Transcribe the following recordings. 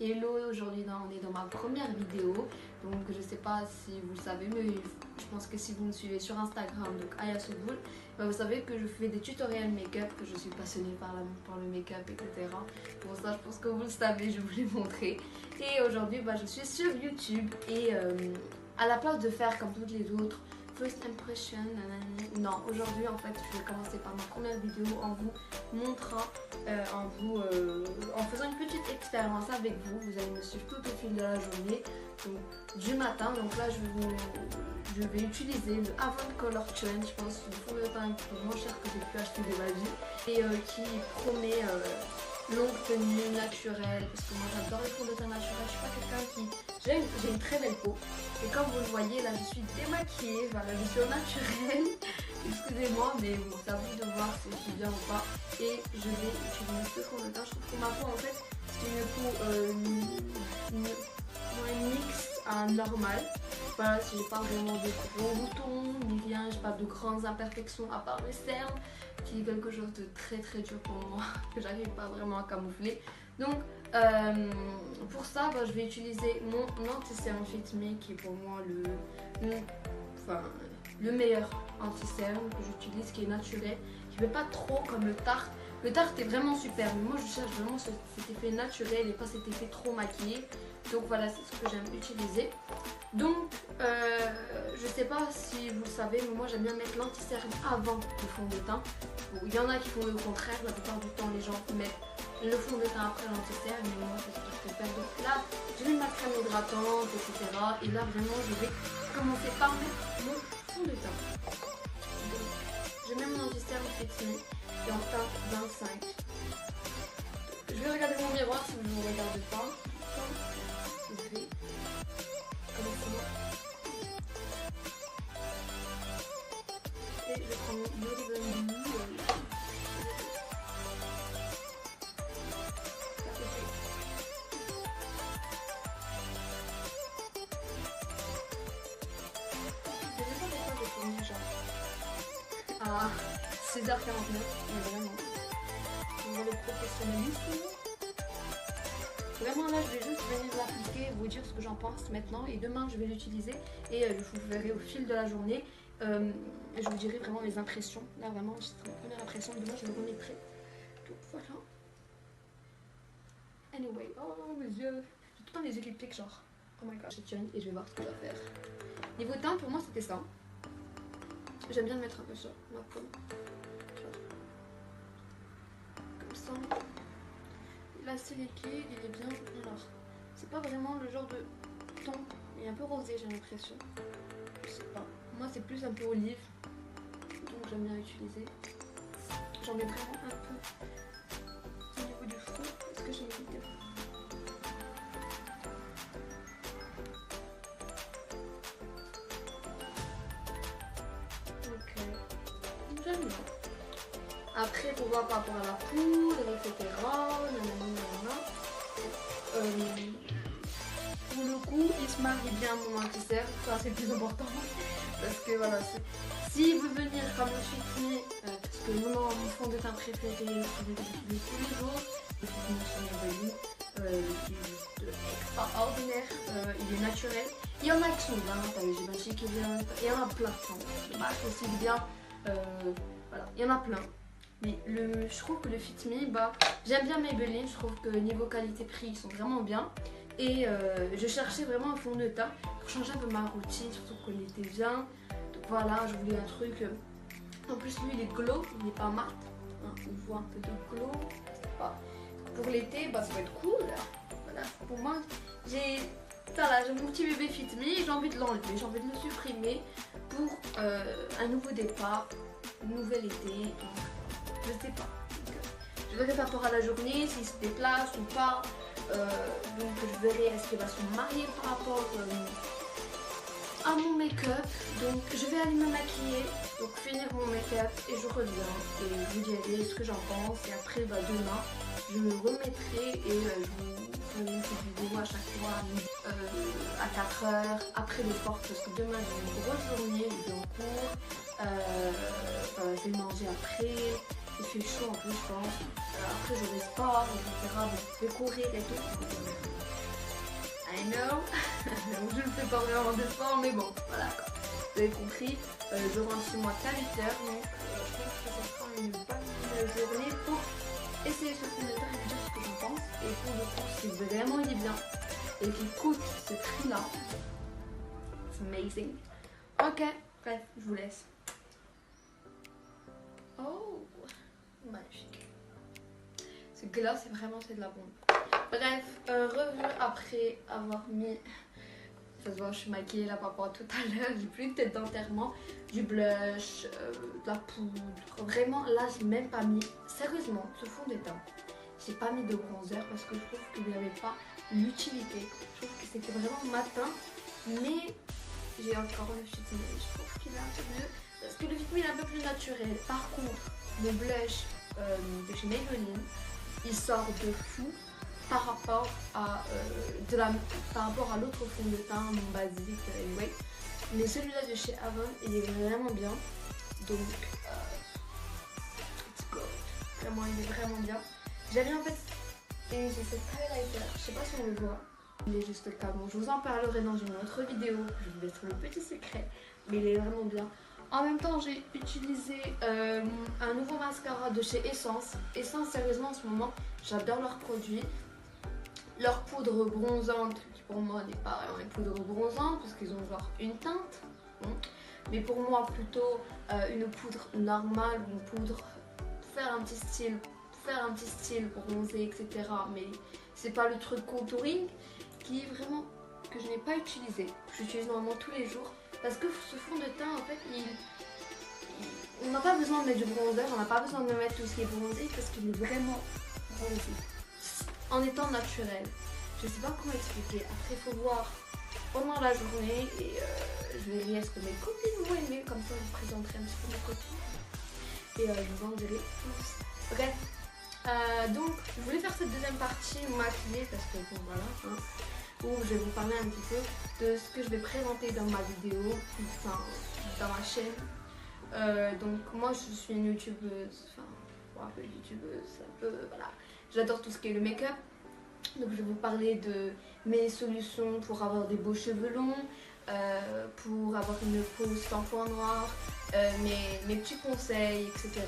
Hello, aujourd'hui on est dans ma première vidéo, donc je sais pas si vous le savez, mais je pense que si vous me suivez sur Instagram, donc Aya Souboul, vous savez que je fais des tutoriels make-up, que je suis passionnée par le make-up, etc. Pour ça, je pense que vous le savez, je vous l'ai montré. Et aujourd'hui, je suis sur YouTube et à la place de faire comme toutes les autres, First impression, nanani. Non, aujourd'hui en fait je vais commencer par ma première vidéo en vous montrant, en faisant une petite expérience avec vous. Vous allez me suivre tout au fil de la journée, donc, du matin. Donc là je vais utiliser le Avon Color Change, je pense, le fond de teint le moins cher que j'ai pu acheter de ma vie et qui promet longue tenue naturelle, parce que moi j'adore les fonds de teint naturels. Je suis pas quelqu'un qui... J'ai une très belle peau et comme vous le voyez là je suis démaquillée, voilà, je suis au naturel. Excusez-moi, mais bon, c'est à vous de voir si je suis bien ou pas. Et je vais utiliser ce fond de teint. Je trouve que ma peau en fait c'est une peau mix à normal. Voilà, si j'ai pas vraiment de gros boutons ni rien, j'ai pas de grandes imperfections à part les cernes, qui est quelque chose de très très dur pour moi, que j'arrive pas vraiment à camoufler. Donc pour ça, je vais utiliser mon anti-cerne Fit Me, qui est pour moi le meilleur anti-cerne que j'utilise, qui est naturel, qui ne fait pas trop comme le Tarte. Le Tarte est vraiment super, mais moi je cherche vraiment cet effet naturel et pas cet effet trop maquillé. Donc voilà, c'est ce que j'aime utiliser. Donc je sais pas si vous le savez, mais moi j'aime bien mettre l'anti-cerne avant le fond de teint. Bon, il y en a qui font le contraire, la plupart du temps les gens mettent le fond de teint après l'anti-cerne, mais moi c'est ce que je préfère. Donc là je mets ma crème hydratante, etc. Et là vraiment je vais commencer par mettre mon fond de teint. Donc je mets mon anti-cerne Fit Me et en teint 25. Je vais regarder mon miroir si vous ne me regardez pas. Je vais commencer. Et je vais prendre mon Maybelline. À 6h49, mais vraiment, on va le professionnalisme. Vraiment là, je vais juste venir l'appliquer, vous dire ce que j'en pense maintenant, et demain je vais l'utiliser et je vous verrai au fil de la journée. Je vous dirai vraiment mes impressions. Là vraiment, c'est ma première impression. Demain je le remettrai. Donc voilà. Anyway, oh mes yeux, j'ai tout le temps les yeux qui piquent, genre. Oh my god, je tiens et je vais voir ce que je vais faire. Niveau teint, pour moi c'était ça. J'aime bien le mettre un peu sur ma peau. Comme ça. Là c'est liquide, il est bien. Alors, c'est pas vraiment le genre de ton. Il est un peu rosé, j'ai l'impression. Je sais pas. Moi c'est plus un peu olive. Donc j'aime bien utiliser. J'en mets vraiment un peu au niveau du front. Est-ce que j'ai mis des... J'aime bien. Après, pour voir par rapport à la poudre, etc. Pour le coup, il se marie bien mon anti-cerne. Ça, c'est le plus important. Parce que voilà, s'il veut venir comme je suis fini, parce que mon fond de teint préféré, je l'utilise tous les jours. Le Fit Me sur Maybelline, qui est juste extraordinaire. Il est naturel. Il y en a qui sont bien, t'as le Givenchy qui est bien. Il y en a plein. Le MAC aussi bien. Voilà, il y en a plein. Mais je trouve que le Fit Me, j'aime bien Maybelline. Je trouve que niveau qualité-prix, ils sont vraiment bien. Et je cherchais vraiment un fond de teint pour changer un peu ma routine, surtout qu'on était bien. Donc voilà, je voulais un truc. En plus, lui, il est glow, il n'est pas mat. Hein, on voit un peu de glow. Pour l'été, ça va être cool. Voilà, pour moi, j'ai mon petit bébé Fit Me et j'ai envie de l'enlever, j'ai envie de le supprimer pour un nouveau départ, un nouvel été. Donc, je sais pas. Donc, je verrai par rapport à la journée s'il se déplace ou pas. Donc je verrai est-ce qu'il va se marier par rapport à mon make-up. Donc je vais aller me maquiller, donc finir mon make-up et je reviens et je vous dirai ce que j'en pense. Et après demain je me remettrai et je vous ferai une petite vidéo à chaque fois à 4h après le sport, parce que demain j'ai une grosse journée, je vais en cours, je vais manger après. Il fait chaud en plus, je pense. Après, j'aurai sport, etc. Donc, je vais courir et tout. I know. Je ne fais pas vraiment de sport, mais bon, voilà quoi. Vous avez compris. Je rentre chez moi qu'à 8h. Donc, je pense que ce sera une bonne journée pour essayer ce fond de teint et vous dire ce que j'en pense. Et pour le coup, si vraiment il est bien et qu'il coûte ce prix-là, c'est amazing. Ok, bref, je vous laisse. Oh, magnifique. Ce glas, c'est de la bombe. Bref, revue après avoir mis... Ça se voit, je suis maquillée là par rapport à tout à l'heure. J'ai plus de tête d'enterrement, du blush, de la poudre. Vraiment, là, j'ai même pas mis... Sérieusement, ce fond de teint, j'ai pas mis de bronzer parce que je trouve qu'il n'y avait pas l'utilité. Je trouve que c'était vraiment matin, mais j'ai encore le Fit Me. Je trouve qu'il est un peu mieux parce que le Fit Me est un peu plus naturel. Par contre, mon blush de chez Maybelline, il sort de fou par rapport à l'autre fond de teint, mon basique anyway. Mais celui-là de chez Avon, il est vraiment bien. Donc, it's good. Vraiment, il est vraiment bien. J'avais en fait, et j'ai cette highlighter, je sais pas si on le voit. Il est juste là. Bon, je vous en parlerai dans une autre vidéo. Je vous laisserai le petit secret, mais il est vraiment bien. En même temps, j'ai utilisé un nouveau mascara de chez Essence. Essence, sérieusement, en ce moment, j'adore leurs produits. Leur poudre bronzante, qui pour moi n'est pas vraiment une poudre bronzante, parce qu'ils ont genre une teinte. Bon. Mais pour moi, plutôt une poudre normale, une poudre pour faire un petit style bronzé, etc. Mais c'est pas le truc contouring qui est vraiment que je n'ai pas utilisé. J'utilise normalement tous les jours. Parce que ce fond de teint, en fait, on n'a pas besoin de mettre du bronzer, on n'a pas besoin de mettre tout ce qui est bronzé parce qu'il est vraiment bronzé. En étant naturel. Je sais pas comment expliquer. Après, il faut voir pendant la journée et je verrai ce que mes copines vont aimer. Comme ça, je vous présenterai un petit peu mes copines. Et je vous en dirai plus. Bref. Donc, je voulais faire cette deuxième partie maquillée parce que bon, voilà. Hein, où je vais vous parler un petit peu de ce que je vais présenter dans ma vidéo, enfin dans ma chaîne. Donc moi je suis une youtubeuse, enfin un peu youtubeuse, un peu voilà. J'adore tout ce qui est le make-up. Donc je vais vous parler de mes solutions pour avoir des beaux cheveux longs, pour avoir une peau sans point noir, mes petits conseils, etc.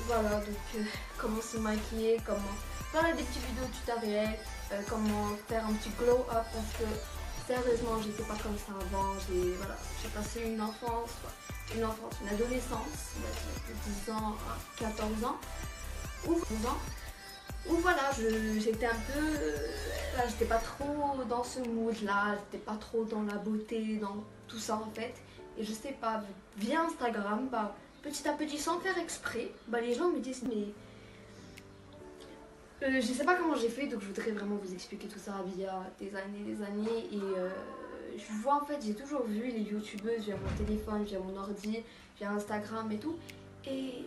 Voilà, donc comment se maquiller, comment faire des petites vidéos tutoriels, comment faire un petit glow up parce que sérieusement j'étais pas comme ça avant. J'ai passé une adolescence de 10 ans à 14 ans ou 12 ans où voilà, j'étais un peu là, j'étais pas trop dans ce mood là, j'étais pas trop dans la beauté, dans tout ça en fait. Et je sais pas, via Instagram, petit à petit, sans faire exprès, les gens me disent mais je sais pas comment j'ai fait, donc je voudrais vraiment vous expliquer tout ça via des années et je vois en fait, j'ai toujours vu les youtubeuses via mon téléphone, via mon ordi, via Instagram et tout, et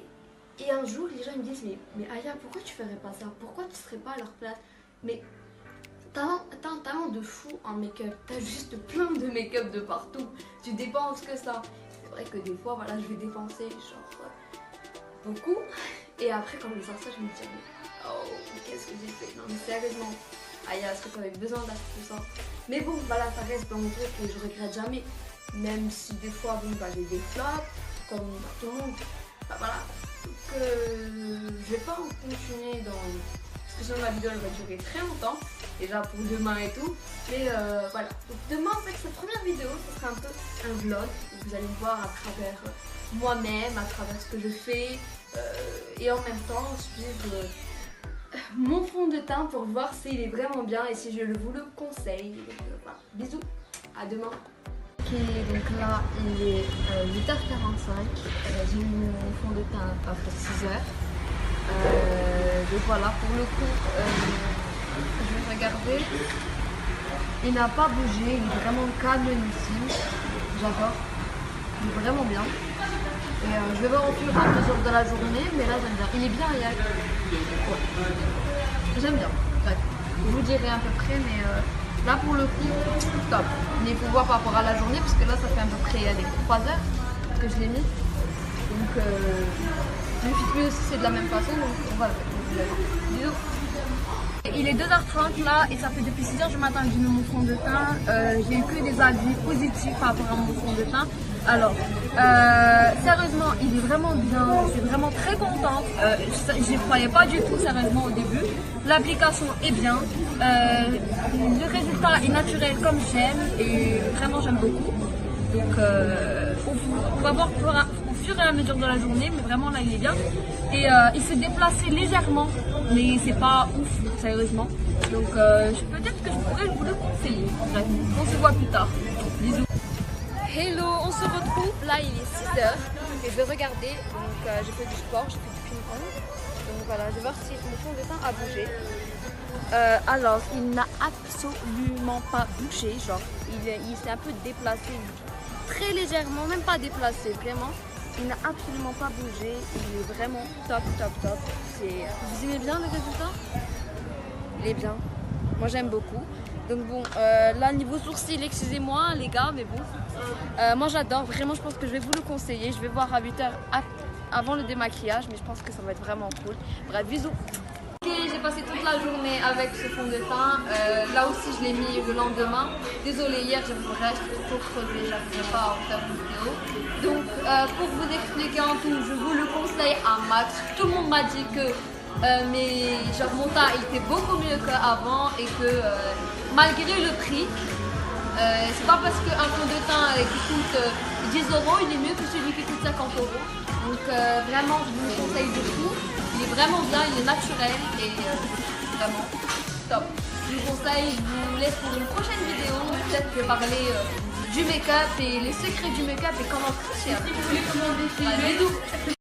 un jour les gens me disent mais Aya, pourquoi tu ferais pas ça, pourquoi tu serais pas à leur place, mais t'as un talent de fou en make-up, t'as juste plein de make-up de partout, tu dépenses que ça. C'est vrai que des fois voilà, je vais dépenser genre beaucoup, et après quand je sors ça je me dis oh, qu'est-ce que j'ai fait? Non mais sérieusement, Aya, est-ce que tu avais besoin d'acheter tout ça? Mais bon, voilà, ça reste dans mon truc et je regrette jamais. Même si des fois, bon, j'ai des flops, comme tout le monde. Voilà. Donc, je vais pas en continuer dans... Parce que sinon, la vidéo, elle va durer très longtemps. Déjà pour demain et tout. Mais voilà. Donc, demain, en fait, cette première vidéo, ce sera un peu un vlog. Où vous allez me voir à travers moi-même, à travers ce que je fais. Et en même temps, suivre... mon fond de teint pour voir s'il est vraiment bien et si je vous le conseille. Donc, voilà. Bisous, à demain. Ok, donc là il est 8h45, j'ai mis mon fond de teint après 6h. Donc voilà, pour le coup, je vais regarder. Il n'a pas bougé, il est vraiment calme ici. J'adore, il est vraiment bien. Et je vais voir au fur et à mesure de la journée, mais là j'aime bien. Il est bien, ouais. J'aime bien. Bref, je vous dirai à peu près, mais là pour le coup, top. Mais il faut voir par rapport à la journée, parce que là ça fait à peu près 3 heures que je l'ai mis. Donc Le Fit Me aussi c'est de la même façon, donc voilà. Bisous. Il est 2h30 là et ça fait depuis 6h du matin que je mets mon fond de teint. J'ai eu que des avis positifs par rapport à mon fond de teint. Alors, sérieusement, il est vraiment bien. Je suis vraiment très contente. Je n'y croyais pas du tout sérieusement au début. L'application est bien. Le résultat est naturel comme j'aime et vraiment j'aime beaucoup. Donc, on va voir au fur et à mesure de la journée, mais vraiment là il est bien. Et il s'est déplacé légèrement, mais c'est pas ouf, sérieusement. Donc peut-être que je pourrais vous le conseiller. Bref, on se voit plus tard. Bisous. Hello, on se retrouve. Là il est 6h et je vais regarder. Donc j'ai fait du sport, j'ai fait du ping-pong. Donc voilà, je vais voir si mon fond de teint a bougé. Alors, il n'a absolument pas bougé. Genre, il s'est un peu déplacé. Très légèrement, même pas déplacé, vraiment. Il n'a absolument pas bougé. Il est vraiment top, top, top. Vous aimez bien le résultat? Il est bien. Moi, j'aime beaucoup. Donc bon, là, niveau sourcils, excusez-moi les gars, mais bon. Moi, j'adore. Vraiment, je pense que je vais vous le conseiller. Je vais voir à 8h avant le démaquillage, mais je pense que ça va être vraiment cool. Bref, bisous. J'ai passé toute la journée avec ce fond de teint. Là aussi, je l'ai mis le lendemain. Désolée, hier, j'étais trop crevée, j'arrivais pas à en faire une vidéo. Donc, pour vous expliquer en tout, je vous le conseille à max. Tout le monde m'a dit que mon teint était beaucoup mieux qu'avant et que malgré le prix, c'est pas parce qu'un fond de teint qui coûte 10 €, il est mieux que celui qui coûte 50 €. Donc, vraiment, je vous le conseille beaucoup. Il est vraiment bien, il est naturel et vraiment top. Je vous conseille, je vous laisse pour une prochaine vidéo. Peut-être que je vais parler du make-up et les secrets du make-up et comment tricher. Bisous.